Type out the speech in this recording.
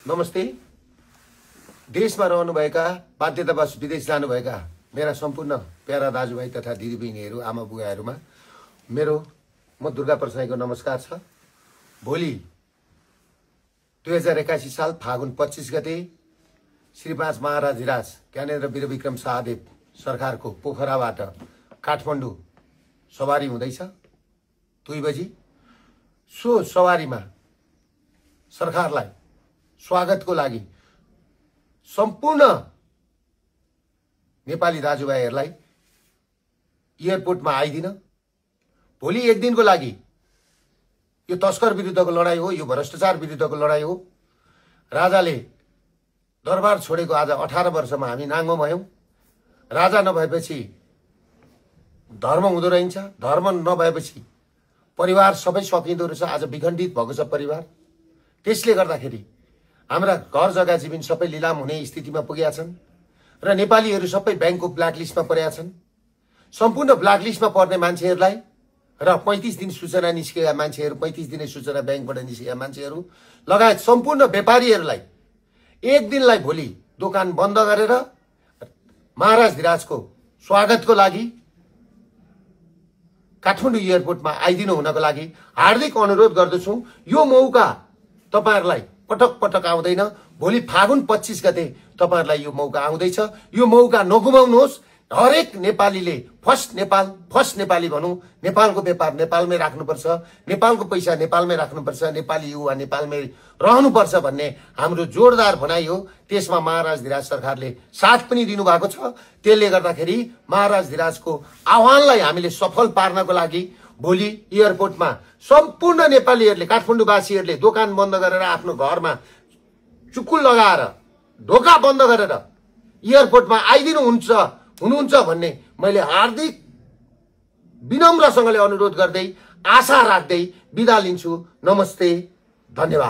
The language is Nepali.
नमस्ते। देशमा रहनुभएका बाध्यतावश विदेश जानुभएका मेरा सम्पूर्ण प्यारा दाजुभाइ तथा दिदीबहिनीहरू, आमा बुवाहरूमा म दुर्गा प्रसाईको नमस्कार छ। भोलि 2081 साल फागुन 25 गते श्री 5 महाराजधिराज ज्ञानेन्द्र वीरविक्रम शाहदेव सरकारको पोखराबाट काठमाडौँ सवारी हुँदैछ 2 बजी। सो सवारीमा सरकारलाई स्वागतको लागि सम्पूर्ण नेपाली दाजुभाइहरूलाई एयरपोर्टमा आइदिन। भोलि एक दिनको लागि यो तस्कर विरुद्धको लडाई हो, यो भ्रष्टाचार विरुद्धको लडाई हो। राजाले दरबार छोडेको आज 18 वर्षमा हामी नाङ्गो भयौं। राजा नभएपछि धर्म हुँदो रहन्छ, धर्म नभएपछि परिवार सबै सकिँदो रहेछ। आज विखण्डित भएको छ परिवार। त्यसले गर्दाखेरि हाम्रा घर जग्गा जमिन सबै लिलाम हुने स्थितिमा पुगेका छन् र नेपालीहरू सबै ब्याङ्कको ब्ल्याकलिस्टमा परेका छन्। सम्पूर्ण ब्ल्याकलिस्टमा पर्ने मान्छेहरूलाई र 35 दिन सूचना निस्केका मान्छेहरू, 35 दिने सूचना ब्याङ्कबाट निस्केका मान्छेहरू लगायत सम्पूर्ण व्यापारीहरूलाई एक दिनलाई भोलि दोकान बन्द गरेर महाराजधिराजको स्वागतको लागि काठमाडौँ एयरपोर्टमा आइदिनु हुनको लागि हार्दिक अनुरोध गर्दछु। यो मौका तपाईहरुलाई पटक पटक आउँदैन। भोलि फागुन 25 गते तपाईहरुलाई यो मौका आउँदैछ। यो मौका नगुमाउनुहोस्। हरेक नेपालीले फर्स्ट नेपाली भनौं। नेपालको व्यापार नेपालमै राख्नुपर्छ, नेपालको पैसा नेपालमै राख्नुपर्छ, नेपाली युवा नेपालमै रहनुपर्छ भन्ने हाम्रो जोरदार भनाइ हो। त्यसमा महाराजधिराज सरकारले साथ पनि दिनुभएको छ। त्यसले गर्दाखेरि महाराजधिराजको आह्वानलाई हामीले सफल पार्नको लागि भोलि एयरपोर्टमा सम्पूर्ण नेपालीहरूले, काठमाडौँवासीहरूले दोकान बन्द गरेर आफ्नो घरमा चुक्कुल लगाएर ढोका बन्द गरेर एयरपोर्टमा आइदिनु हुनुहुन्छ भन्ने मैले हार्दिक विनम्रसँगले अनुरोध गर्दै आशा राख्दै बिदा लिन्छु। नमस्ते, धन्यवाद।